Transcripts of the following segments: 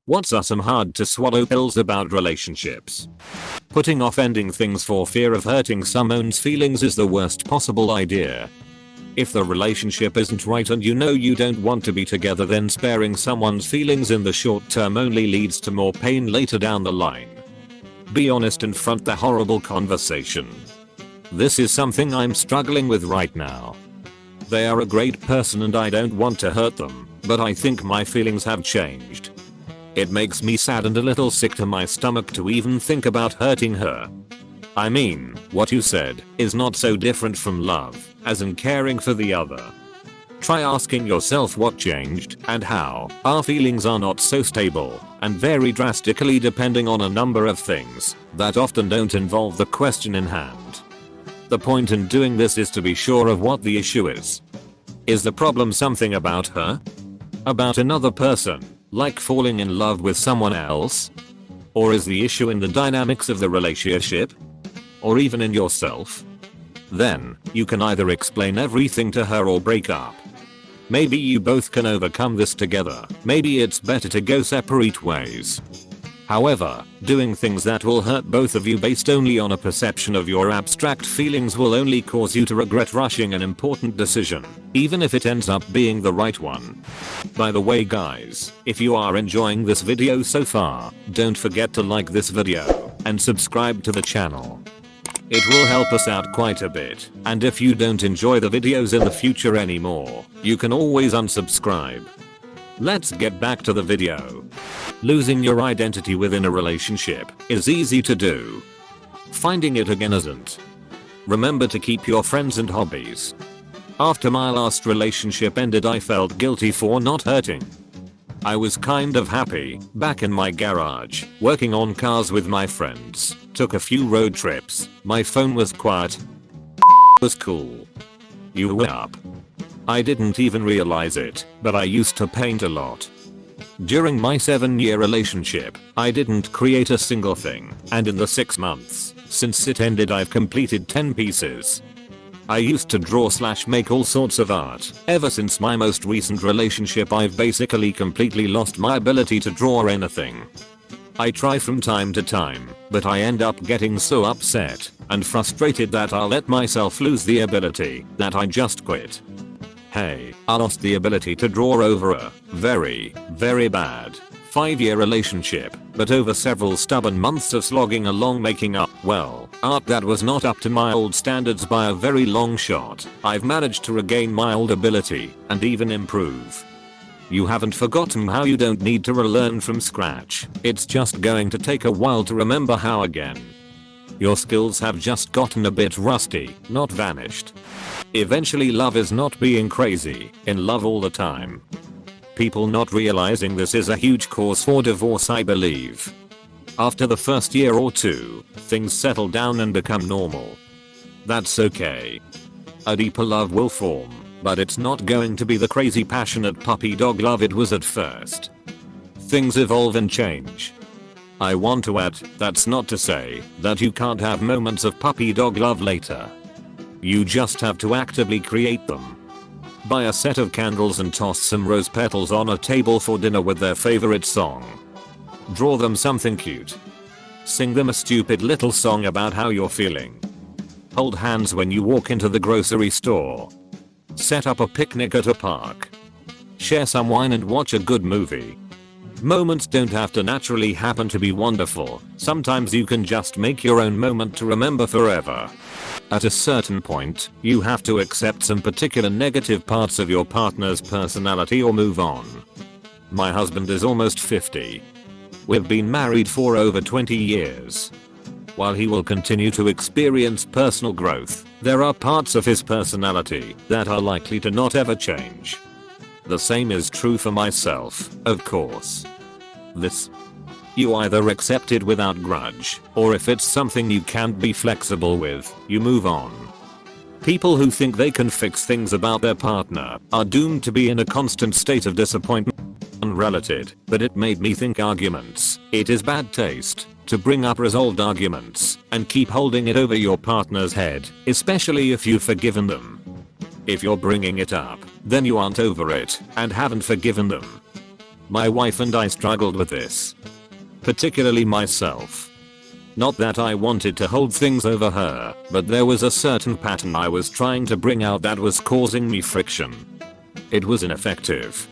What's are some hard to swallow pills about relationships? Putting off ending things for fear of hurting someone's feelings is the worst possible idea. If the relationship isn't right and you know you don't want to be together, then sparing someone's feelings in the short term only leads to more pain later down the line. Be honest and front the horrible conversation. This is something I'm struggling with right now. They are a great person and I don't want to hurt them, but I think my feelings have changed. It makes me sad and a little sick to my stomach to even think about hurting her. I mean, what you said is not so different from love, as in caring for the other. Try asking yourself what changed and how. Our feelings are not so stable and vary drastically depending on a number of things that often don't involve the question in hand. The point in doing this is to be sure of what the issue is. Is the problem something about her? About another person, like falling in love with someone else? Or is the issue in the dynamics of the relationship? Or even in yourself? Then, you can either explain everything to her or break up. Maybe you both can overcome this together. Maybe it's better to go separate ways. However, doing things that will hurt both of you based only on a perception of your abstract feelings will only cause you to regret rushing an important decision, even if it ends up being the right one. By the way guys, if you are enjoying this video so far, don't forget to like this video and subscribe to the channel. It will help us out quite a bit, and if you don't enjoy the videos in the future anymore, you can always unsubscribe. Let's get back to the video. Losing your identity within a relationship is easy to do. Finding it again isn't. Remember to keep your friends and hobbies. After my last relationship ended, I felt guilty for not hurting. I was kind of happy, back in my garage, working on cars with my friends, took a few road trips, my phone was quiet. Was cool. You were up. I didn't even realize it, but I used to paint a lot. During my 7-year relationship, I didn't create a single thing, and in the 6 months since it ended I've completed 10 pieces. I used to draw/make all sorts of art. Ever since my most recent relationship I've basically completely lost my ability to draw anything. I try from time to time, but I end up getting so upset and frustrated that I'll let myself lose the ability that I just quit. Hey, I lost the ability to draw over a very, very bad 5-year relationship, but over several stubborn months of slogging along making up, well, art that was not up to my old standards by a very long shot, I've managed to regain my old ability and even improve. You haven't forgotten how you don't need to relearn from scratch, it's just going to take a while to remember how again. Your skills have just gotten a bit rusty, not vanished. Eventually love is not being crazy in love all the time. People not realizing this is a huge cause for divorce, I believe. After the first year or two, things settle down and become normal. That's okay. A deeper love will form, but it's not going to be the crazy passionate puppy dog love it was at first. Things evolve and change. I want to add, that's not to say that you can't have moments of puppy dog love later. You just have to actively create them. Buy a set of candles and toss some rose petals on a table for dinner with their favorite song. Draw them something cute. Sing them a stupid little song about how you're feeling. Hold hands when you walk into the grocery store. Set up a picnic at a park. Share some wine and watch a good movie. Moments don't have to naturally happen to be wonderful. Sometimes you can just make your own moment to remember forever. At a certain point, you have to accept some particular negative parts of your partner's personality or move on. My husband is almost 50. We've been married for over 20 years. While he will continue to experience personal growth, there are parts of his personality that are likely to not ever change. The same is true for myself, of course. You either accept it without grudge, or if it's something you can't be flexible with, you move on. People who think they can fix things about their partner are doomed to be in a constant state of disappointment. Unrelated, but it made me think arguments. It is bad taste to bring up resolved arguments and keep holding it over your partner's head, especially if you've forgiven them. If you're bringing it up, then you aren't over it and haven't forgiven them. My wife and I struggled with this. Particularly myself. Not that I wanted to hold things over her, but there was a certain pattern I was trying to bring out that was causing me friction. It was ineffective.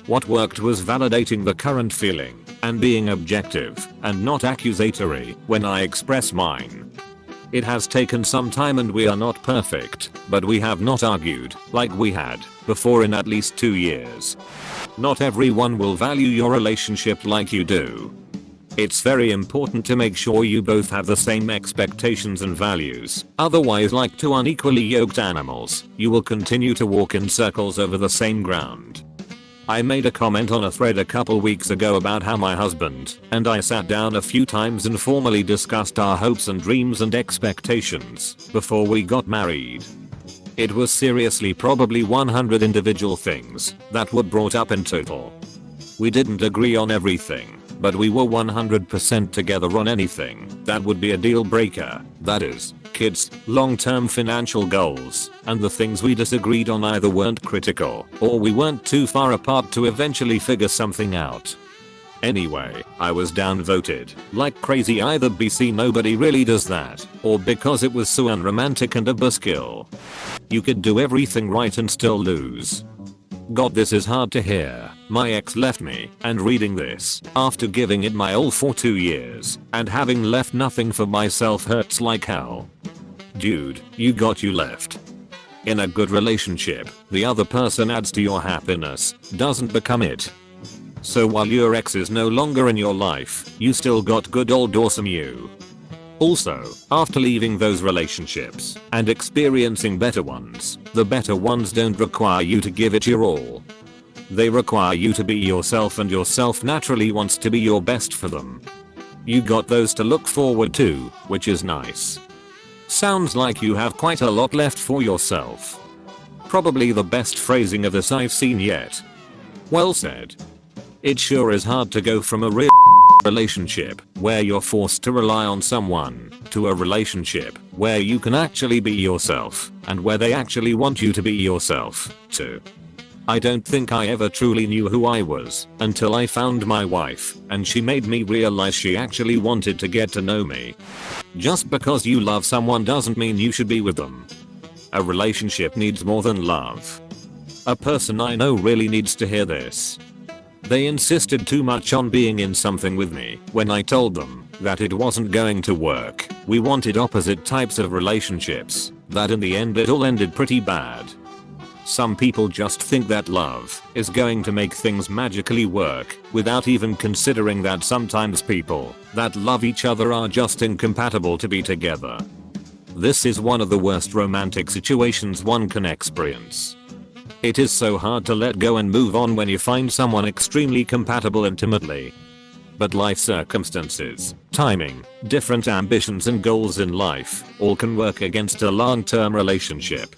What worked was validating the current feeling and being objective and not accusatory when I express mine. It has taken some time and we are not perfect, but we have not argued like we had before in at least 2 years. Not everyone will value your relationship like you do. It's very important to make sure you both have the same expectations and values. Otherwise, like two unequally yoked animals, you will continue to walk in circles over the same ground. I made a comment on a thread a couple weeks ago about how my husband and I sat down a few times and formally discussed our hopes and dreams and expectations before we got married. It was seriously probably 100 individual things that were brought up in total. We didn't agree on everything, but we were 100% together on anything that would be a deal breaker, that is, kids, long-term financial goals, and the things we disagreed on either weren't critical or we weren't too far apart to eventually figure something out. Anyway, I was downvoted like crazy, either BC nobody really does that, or because it was so unromantic and a buzzkill. You could do everything right and still lose. God, this is hard to hear. My ex left me, and reading this, after giving it my all for 2 years, and having left nothing for myself hurts like hell. Dude, you left. In a good relationship, the other person adds to your happiness, doesn't become it. So while your ex is no longer in your life, you still got good old awesome you. Also, after leaving those relationships and experiencing better ones, the better ones don't require you to give it your all. They require you to be yourself, and yourself naturally wants to be your best for them. You got those to look forward to, which is nice. Sounds like you have quite a lot left for yourself. Probably the best phrasing of this I've seen yet. Well said. It sure is hard to go from a real relationship where you're forced to rely on someone to a relationship where you can actually be yourself and where they actually want you to be yourself too. I don't think I ever truly knew who I was until I found my wife, and she made me realize she actually wanted to get to know me. Just because you love someone doesn't mean you should be with them. A relationship needs more than love. A person I know really needs to hear this. They insisted too much on being in something with me when I told them that it wasn't going to work. We wanted opposite types of relationships, that in the end it all ended pretty bad. Some people just think that love is going to make things magically work without even considering that sometimes people that love each other are just incompatible to be together. This is one of the worst romantic situations one can experience. It is so hard to let go and move on when you find someone extremely compatible intimately. But life circumstances, timing, different ambitions and goals in life all can work against a long-term relationship.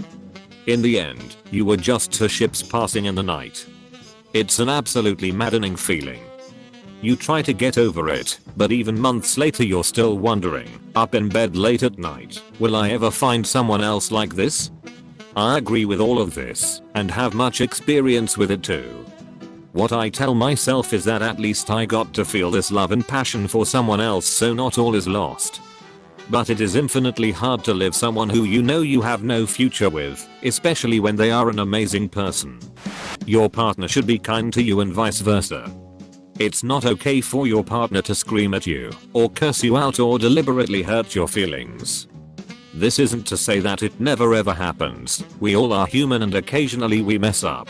In the end, you were just two ships passing in the night. It's an absolutely maddening feeling. You try to get over it, but even months later you're still wondering, up in bed late at night, will I ever find someone else like this? I agree with all of this, and have much experience with it too. What I tell myself is that at least I got to feel this love and passion for someone else, so not all is lost. But it is infinitely hard to live someone who you know you have no future with, especially when they are an amazing person. Your partner should be kind to you and vice versa. It's not okay for your partner to scream at you, or curse you out, or deliberately hurt your feelings. This isn't to say that it never ever happens. We all are human and occasionally we mess up.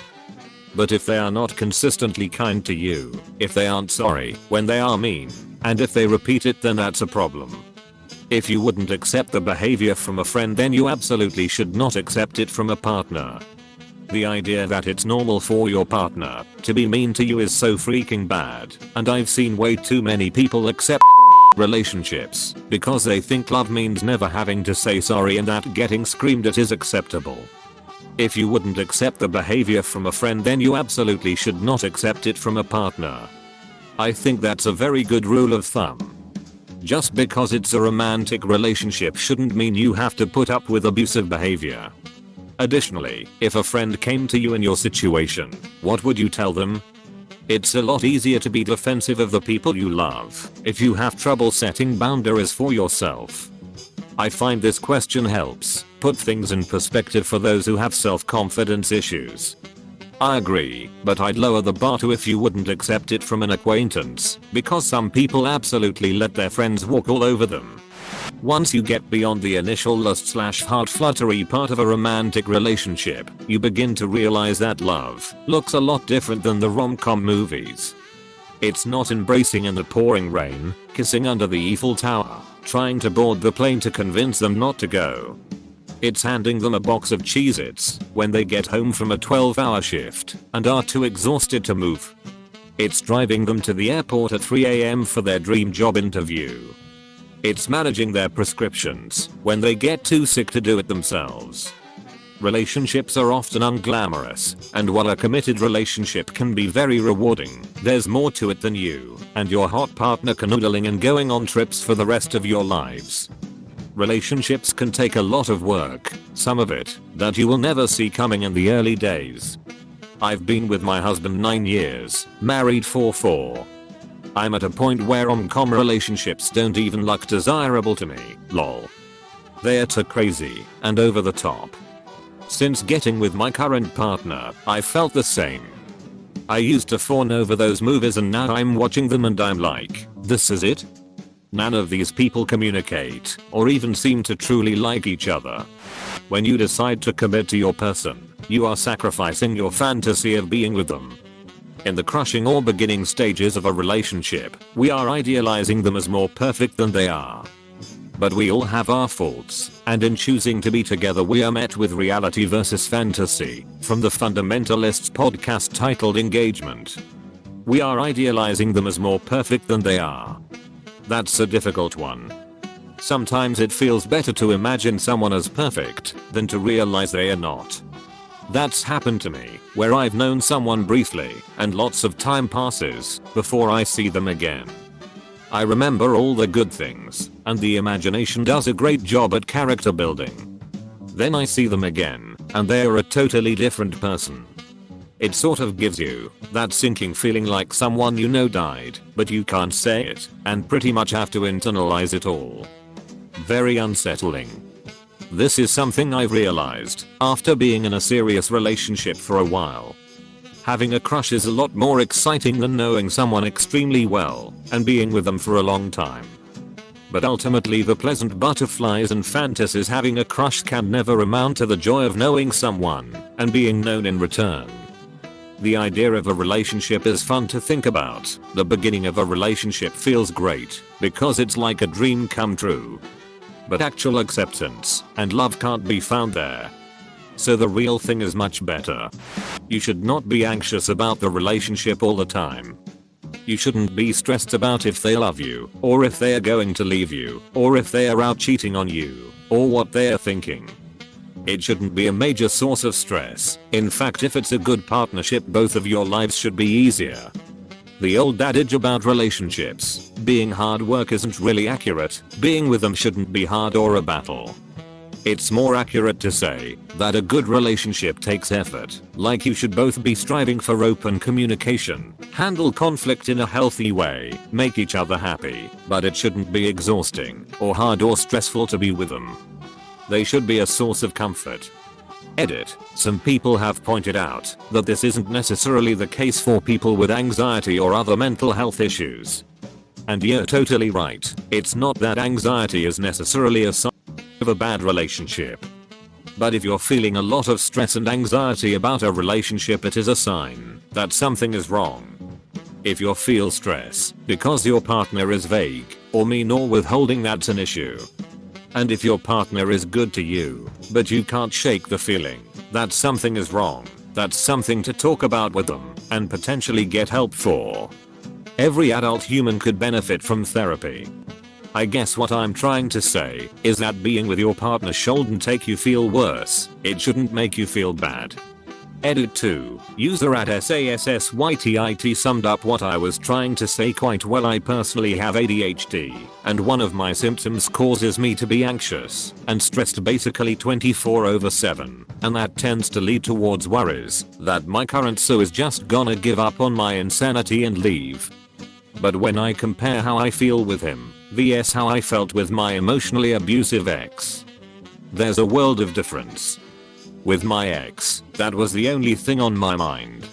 But if they are not consistently kind to you, if they aren't sorry when they are mean, and if they repeat it, then that's a problem. If you wouldn't accept the behavior from a friend, then you absolutely should not accept it from a partner. The idea that it's normal for your partner to be mean to you is so freaking bad, and I've seen way too many people accept relationships because they think love means never having to say sorry and that getting screamed at is acceptable. If you wouldn't accept the behavior from a friend, then you absolutely should not accept it from a partner. I think that's a very good rule of thumb. Just because it's a romantic relationship shouldn't mean you have to put up with abusive behavior. Additionally, if a friend came to you in your situation, what would you tell them? It's a lot easier to be defensive of the people you love if you have trouble setting boundaries for yourself. I find this question helps put things in perspective for those who have self-confidence issues. I agree, but I'd lower the bar to if you wouldn't accept it from an acquaintance, because some people absolutely let their friends walk all over them. Once you get beyond the initial lust/heart fluttery part of a romantic relationship, you begin to realize that love looks a lot different than the rom-com movies. It's not embracing in the pouring rain, kissing under the Eiffel Tower, trying to board the plane to convince them not to go. It's handing them a box of Cheez-Its when they get home from a 12-hour shift and are too exhausted to move. It's driving them to the airport at 3 AM for their dream job interview. It's managing their prescriptions when they get too sick to do it themselves. Relationships are often unglamorous, and while a committed relationship can be very rewarding, there's more to it than you and your hot partner canoodling and going on trips for the rest of your lives. Relationships can take a lot of work, some of it that you will never see coming in the early days. I've been with my husband 9 years, married for 4. I'm at a point where rom-com relationships don't even look desirable to me, lol. They're too crazy and over the top. Since getting with my current partner, I felt the same. I used to fawn over those movies and now I'm watching them and I'm like, this is it? None of these people communicate or even seem to truly like each other. When you decide to commit to your person, you are sacrificing your fantasy of being with them. In the crushing or beginning stages of a relationship, we are idealizing them as more perfect than they are. But we all have our faults, and in choosing to be together we are met with reality versus fantasy, from the Fundamentalists podcast titled Engagement. We are idealizing them as more perfect than they are. That's a difficult one. Sometimes it feels better to imagine someone as perfect than to realize they are not. That's happened to me, where I've known someone briefly and lots of time passes before I see them again. I remember all the good things, and the imagination does a great job at character building. Then I see them again, and they're a totally different person. It sort of gives you that sinking feeling like someone you know died, but you can't say it, and pretty much have to internalize it all. Very unsettling. This is something I've realized after being in a serious relationship for a while. Having a crush is a lot more exciting than knowing someone extremely well and being with them for a long time. But ultimately the pleasant butterflies and fantasies having a crush can never amount to the joy of knowing someone and being known in return. The idea of a relationship is fun to think about. The beginning of a relationship feels great because it's like a dream come true. But actual acceptance and love can't be found there. So the real thing is much better. You should not be anxious about the relationship all the time. You shouldn't be stressed about if they love you, or if they are going to leave you, or if they are out cheating on you, or what they are thinking. It shouldn't be a major source of stress. In fact, if it's a good partnership, both of your lives should be easier. The old adage about relationships being hard work isn't really accurate. Being with them shouldn't be hard or a battle. It's more accurate to say that a good relationship takes effort, like you should both be striving for open communication, handle conflict in a healthy way, make each other happy, but it shouldn't be exhausting or hard or stressful to be with them. They should be a source of comfort. Edit. Some people have pointed out that this isn't necessarily the case for people with anxiety or other mental health issues. And you're totally right. It's not that anxiety is necessarily a sign of a bad relationship. But if you're feeling a lot of stress and anxiety about a relationship, it is a sign that something is wrong. If you feel stress because your partner is vague or mean or withholding, that's an issue. And if your partner is good to you, but you can't shake the feeling that something is wrong, that's something to talk about with them and potentially get help for. Every adult human could benefit from therapy. I guess what I'm trying to say is that being with your partner shouldn't make you feel worse. It shouldn't make you feel bad. Edit 2. User at SASSYTIT summed up what I was trying to say quite well. I personally have ADHD, and one of my symptoms causes me to be anxious and stressed basically 24/7, and that tends to lead towards worries that my current so is just gonna give up on my insanity and leave. But when I compare how I feel with him vs how I felt with my emotionally abusive ex, there's a world of difference. With my ex, that was the only thing on my mind.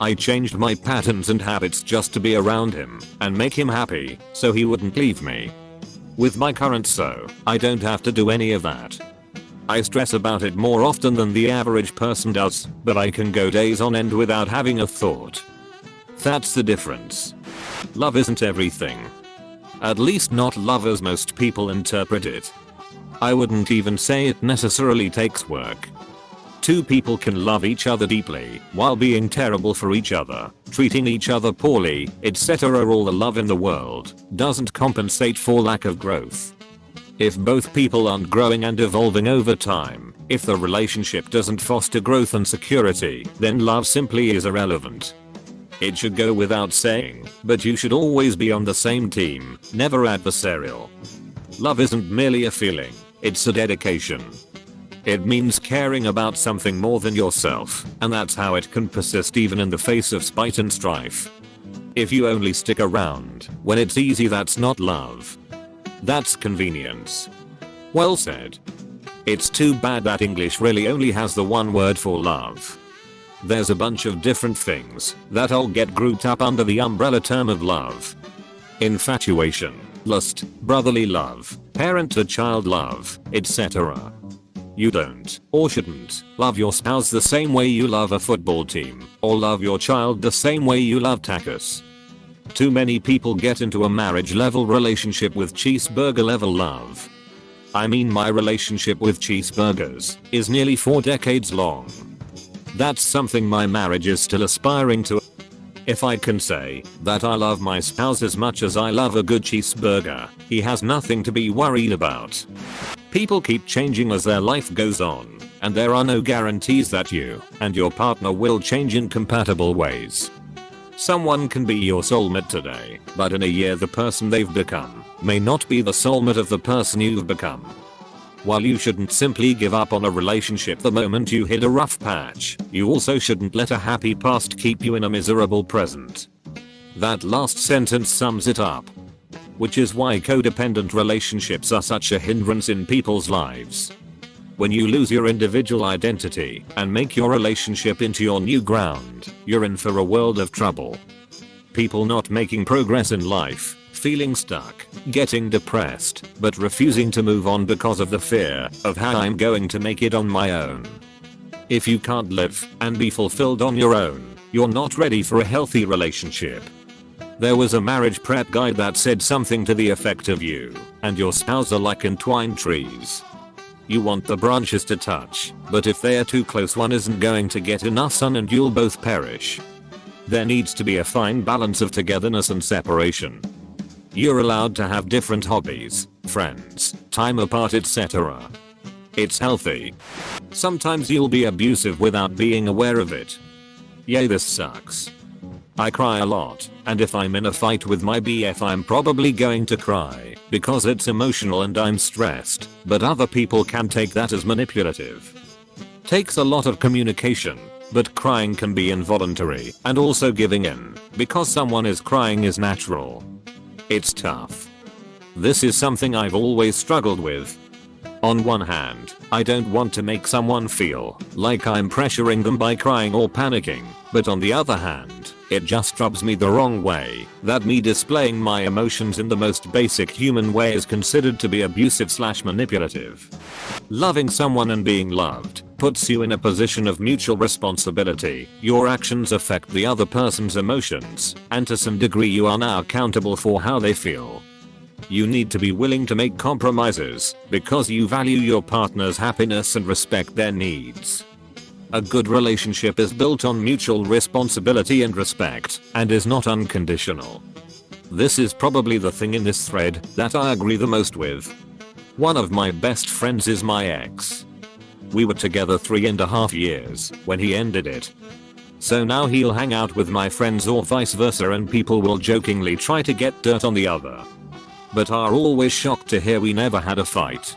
I changed my patterns and habits just to be around him and make him happy so he wouldn't leave me. With my current so, I don't have to do any of that. I stress about it more often than the average person does, but I can go days on end without having a thought. That's the difference. Love isn't everything. At least not love as most people interpret it. I wouldn't even say it necessarily takes work. Two people can love each other deeply while being terrible for each other, treating each other poorly, etc. All the love in the world doesn't compensate for lack of growth. If both people aren't growing and evolving over time, if the relationship doesn't foster growth and security, then love simply is irrelevant. It should go without saying, but you should always be on the same team, never adversarial. Love isn't merely a feeling, it's a dedication. It means caring about something more than yourself, and that's how it can persist even in the face of spite and strife. If you only stick around when it's easy, that's not love. That's convenience. Well said. It's too bad that English really only has the one word for love. There's a bunch of different things that all get grouped up under the umbrella term of love. Infatuation, lust, brotherly love, parent-to-child love, etc. You don't, or shouldn't, love your spouse the same way you love a football team, or love your child the same way you love tacos. Too many people get into a marriage-level relationship with cheeseburger-level love. I mean, my relationship with cheeseburgers is nearly 4 decades long. That's something my marriage is still aspiring to. If I can say that I love my spouse as much as I love a good cheeseburger, he has nothing to be worried about. People keep changing as their life goes on, and there are no guarantees that you and your partner will change in compatible ways. Someone can be your soulmate today, but in a year the person they've become may not be the soulmate of the person you've become. While you shouldn't simply give up on a relationship the moment you hit a rough patch, you also shouldn't let a happy past keep you in a miserable present. That last sentence sums it up. Which is why codependent relationships are such a hindrance in people's lives. When you lose your individual identity and make your relationship into your new ground, you're in for a world of trouble. People not making progress in life, feeling stuck, getting depressed, but refusing to move on because of the fear of how I'm going to make it on my own. If you can't live and be fulfilled on your own, you're not ready for a healthy relationship. There was a marriage prep guide that said something to the effect of you and your spouse are like entwined trees. You want the branches to touch, but if they are too close, one isn't going to get enough sun and you'll both perish. There needs to be a fine balance of togetherness and separation. You're allowed to have different hobbies, friends, time apart, etc. It's healthy. Sometimes you'll be abusive without being aware of it. Yay, this sucks. I cry a lot, and if I'm in a fight with my BF I'm probably going to cry because it's emotional and I'm stressed, but other people can take that as manipulative. Takes a lot of communication, but crying can be involuntary, and also giving in because someone is crying is natural. It's tough. This is something I've always struggled with. On one hand, I don't want to make someone feel like I'm pressuring them by crying or panicking, but on the other hand, it just rubs me the wrong way that me displaying my emotions in the most basic human way is considered to be abusive/manipulative. Loving someone and being loved puts you in a position of mutual responsibility. Your actions affect the other person's emotions, and to some degree you are now accountable for how they feel. You need to be willing to make compromises because you value your partner's happiness and respect their needs. A good relationship is built on mutual responsibility and respect, and is not unconditional. This is probably the thing in this thread that I agree the most with. One of my best friends is my ex. We were together 3.5 years when he ended it. So now he'll hang out with my friends or vice versa, and people will jokingly try to get dirt on the other. But are always shocked to hear we never had a fight.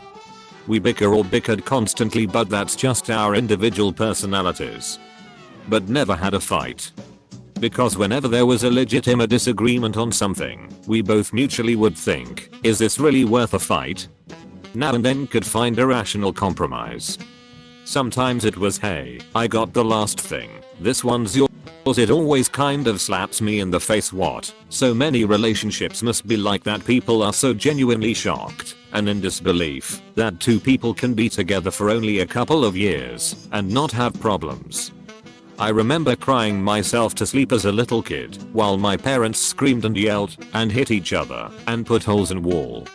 We bicker or bickered constantly, but that's just our individual personalities. But never had a fight. Because whenever there was a legitimate disagreement on something, we both mutually would think, is this really worth a fight? Now and then could find a rational compromise. Sometimes it was, hey, I got the last thing, this one's yours. It always kind of slaps me in the face. What? So many relationships must be like that. People are so genuinely shocked and in disbelief that two people can be together for only a couple of years and not have problems. I remember crying myself to sleep as a little kid while my parents screamed and yelled and hit each other and put holes in wall.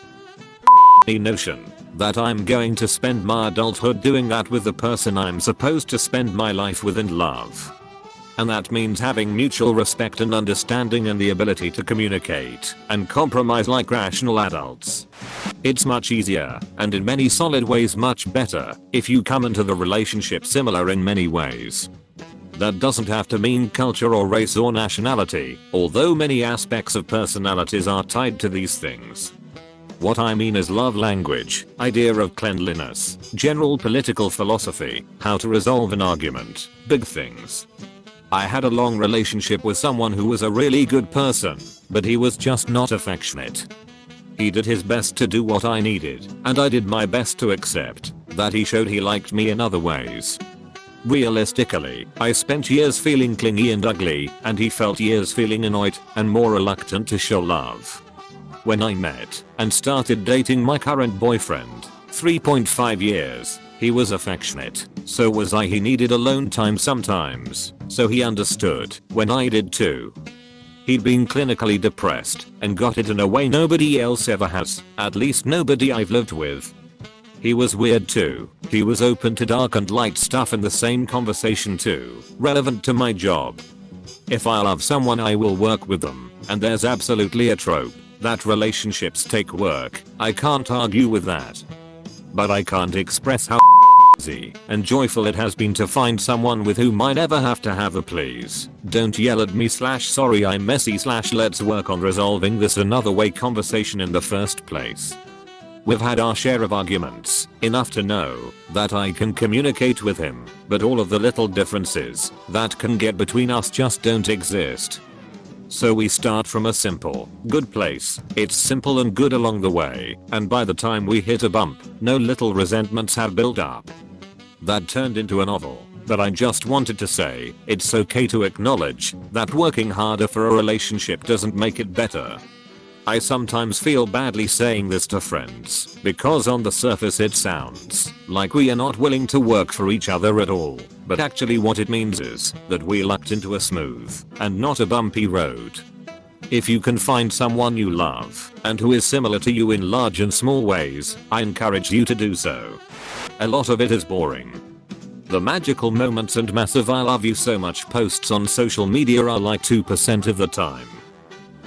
The notion that I'm going to spend my adulthood doing that with the person I'm supposed to spend my life with and love. And that means having mutual respect and understanding and the ability to communicate and compromise like rational adults. It's much easier, and in many solid ways much better, if you come into the relationship similar in many ways. That doesn't have to mean culture or race or nationality, although many aspects of personalities are tied to these things. What I mean is love language, idea of cleanliness, general political philosophy, how to resolve an argument, big things. I had a long relationship with someone who was a really good person, but he was just not affectionate. He did his best to do what I needed, and I did my best to accept that he showed he liked me in other ways. Realistically, I spent years feeling clingy and ugly, and he felt years feeling annoyed and more reluctant to show love. When I met and started dating my current boyfriend, 3.5 years, he was affectionate, so was I. He needed alone time sometimes, so he understood when I did too. He'd been clinically depressed and got it in a way nobody else ever has, at least nobody I've lived with. He was weird too. He was open to dark and light stuff in the same conversation too, relevant to my job. If I love someone I will work with them, and there's absolutely a trope that relationships take work. I can't argue with that. But I can't express how easy and joyful it has been to find someone with whom I never have to have a please don't yell at me / sorry I'm messy / let's work on resolving this another way conversation in the first place. We've had our share of arguments, enough to know that I can communicate with him, but all of the little differences that can get between us just don't exist. So we start from a simple, good place. It's simple and good along the way, and by the time we hit a bump, no little resentments have built up. That turned into a novel, but I just wanted to say, it's okay to acknowledge that working harder for a relationship doesn't make it better. I sometimes feel badly saying this to friends, because on the surface it sounds like we are not willing to work for each other at all, but actually what it means is that we lucked into a smooth and not a bumpy road. If you can find someone you love and who is similar to you in large and small ways, I encourage you to do so. A lot of it is boring. The magical moments and massive I love you so much posts on social media are like 2% of the time.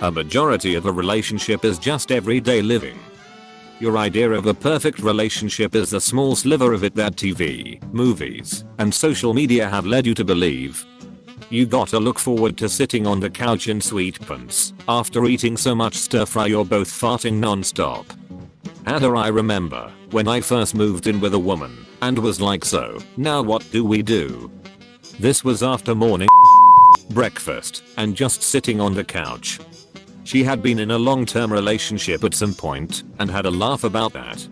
A majority of a relationship is just everyday living. Your idea of a perfect relationship is the small sliver of it that TV, movies, and social media have led you to believe. You gotta look forward to sitting on the couch in sweatpants after eating so much stir fry you're both farting non-stop. I remember when I first moved in with a woman and was like, so now what do we do? This was after morning breakfast and just sitting on the couch. She had been in a long-term relationship at some point and had a laugh about that.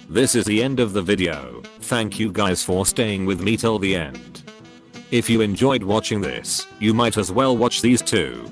This is the end of the video. Thank you guys for staying with me till the end. If you enjoyed watching this, you might as well watch these too.